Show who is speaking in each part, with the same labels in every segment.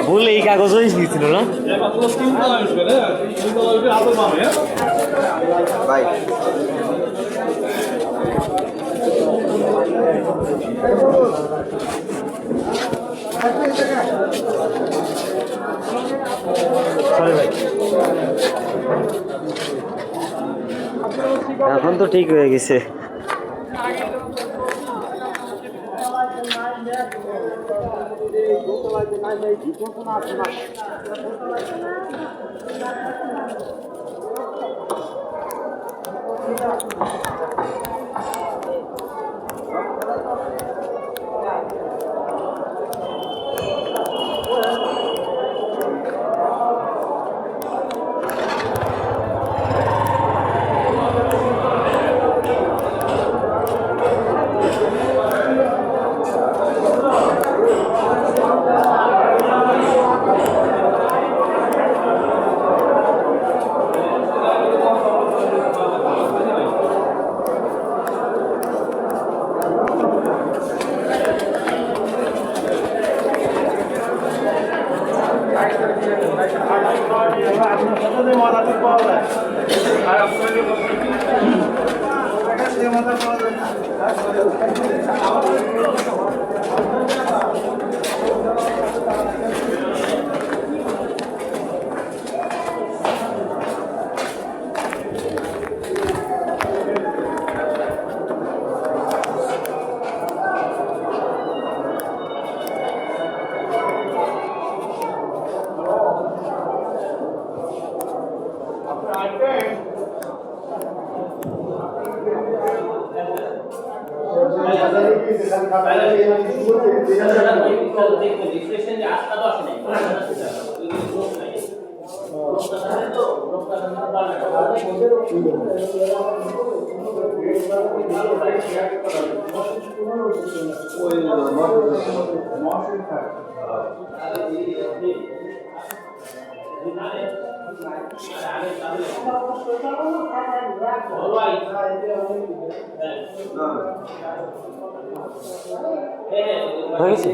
Speaker 1: বলে এই কাগজ হয়ে গিয়েছিল না
Speaker 2: ভাই
Speaker 1: এখন তো ঠিক হয়ে গেছে। হয়েছে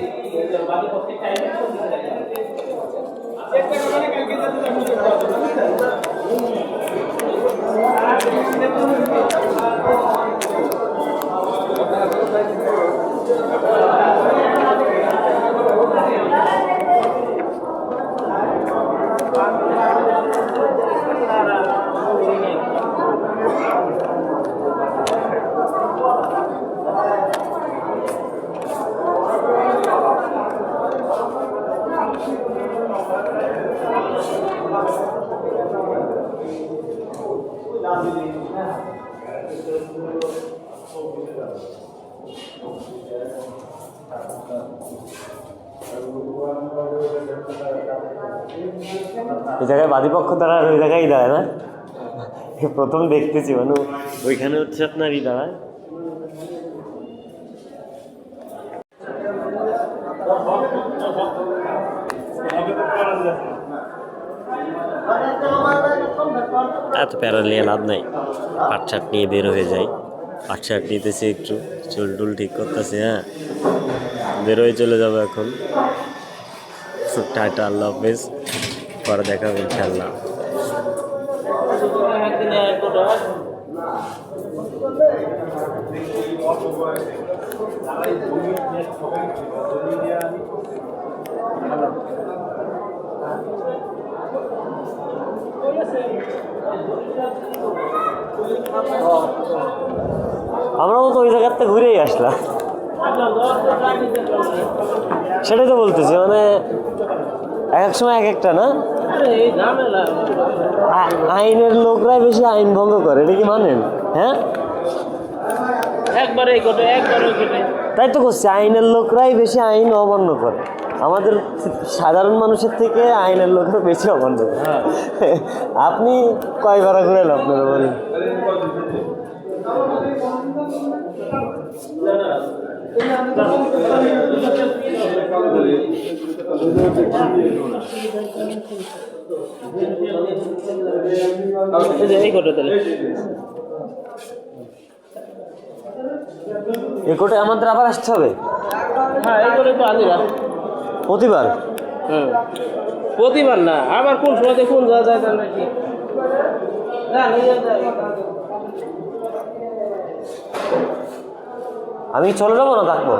Speaker 1: এই জায়গায় বাদীপক্ষ দ্বারা ওই জায়গায় দাঁড়ায় না প্রথম দেখতেছি মানে ওইখানে হচ্ছে আপনার ই দাঁড়ায় এত প্যারা নিয়ে লাভ নাই পাটশাট নিয়ে বের হয়ে যাই পাটশাট নিতেছি একটু চুল টুল ঠিক করতেছি হ্যাঁ বের হয়ে চলে যাবো এখন টাটা আল্লাহ হাফেজ পরে দেখা হবে ইনশাআল্লাহ আমরাও তো ওই জায়গার থেকে ঘুরেই আসলাম সেটাই তো বলতেছি মানে এক এক সময় এক একটা না আইনের লোকরাই বেশি আইন ভঙ্গ করে এটা কি মানেন হ্যাঁ তাই তো করছি আইনের লোকরাই বেশি আইন অমান্য করে আমাদের সাধারণ মানুষের থেকে আইনের লোকের বেশি অমান্য করে আপনি কয় ভাড়া ঘুরেন আপনারা বলেন এই কোর্টে আমাদের আবার আসতে হবে? হ্যাঁ, এই কোর্টে তো প্রতিবার
Speaker 2: হ্যাঁ প্রতিবার না, আবার কোন সময় কোন যাওয়া যায় তার নাকি
Speaker 1: আমি চলে যাবো না, থাকবো?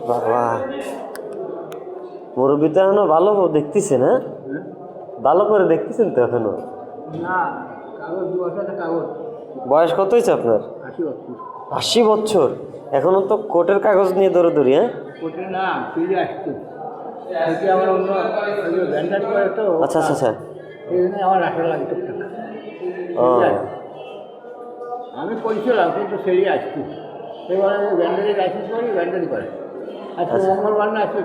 Speaker 1: বাবা, মুরব্বী তো এখনো ভালো দেখতেছে না, ভালো করে দেখতেছেন তো এখনো। বয়স কত হয়েছে আপনার? 80 বছর। এখনো তো কোর্টের কাগজ নিয়ে দৌড়ি? হ্যাঁ, আচ্ছা আচ্ছা আচ্ছা। ও,
Speaker 2: আমি করেছিলাম কিন্তু সেরে আসছি, এবারে ব্যান্ডারি লাইসেন্স করি, ব্যান্ডারি করে আজকে মঙ্গলবার না আছে।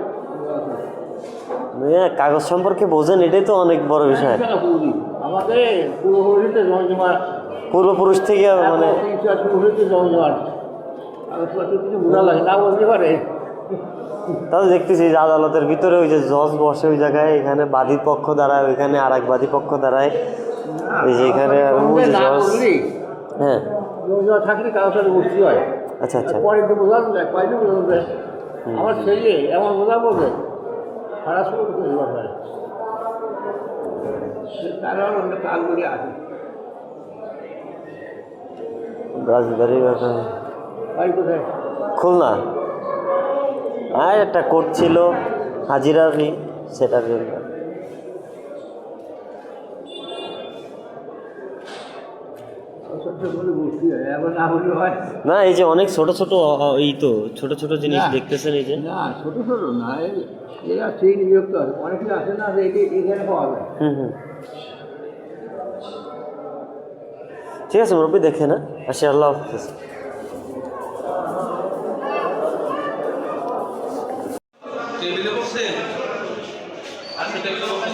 Speaker 1: কাগজ সম্পর্কে বোঝেন, এটাই তো অনেক বড় বিষয়।
Speaker 2: আমাদের পূর্বপুরুষে জমজমা,
Speaker 1: পূর্বপুরুষ থেকে মানে
Speaker 2: পূর্বপুরুষে জমজমার কাগজপত্র কিছু বোঝা লাগে না, বলতে পারে।
Speaker 1: তাহলে দেখতেছি যে আদালতের ভিতরে ওই যে জজ বসে ওই জায়গায়, এখানে বাদী পক্ষ দাঁড়ায়, ওইখানে আর এক বাদী পক্ষ দাঁড়ায়, এই যে এখানে জজ। হ্যাঁ,
Speaker 2: জমজমা থাকলে কাগজপত্র বসতে হয়।
Speaker 1: আচ্ছা আচ্ছা।
Speaker 2: পরে তো বোঝানো যায়, কয়দিন বোঝানো যায়। আমার ছেলে এমন বোঝা বলবে খারাপ শুরু করতে পারে, তারা অন্য কাজগুলি আছে।
Speaker 1: রাজবাড়ির
Speaker 2: বাড়ি কোথায়?
Speaker 1: খুলনা। আর একটা কোর্ট ছিল হাজিরারি, সেটার জন্য। না, এই যে অনেক ছোট ছোট, এই তো ছোট ছোট জিনিস দেখতেছেন, এই যে
Speaker 2: না ছোট ছোট না, এরা সেই নিযুক্ত আছে, অনেকে আছে না, এখানে পাওয়া যায়।
Speaker 1: ঠিক আছে মুরব্বী, দেখে না আসি, আল্লাহ হাফিজ।
Speaker 3: টেবিলে বসে, আচ্ছা টেবিলে বসে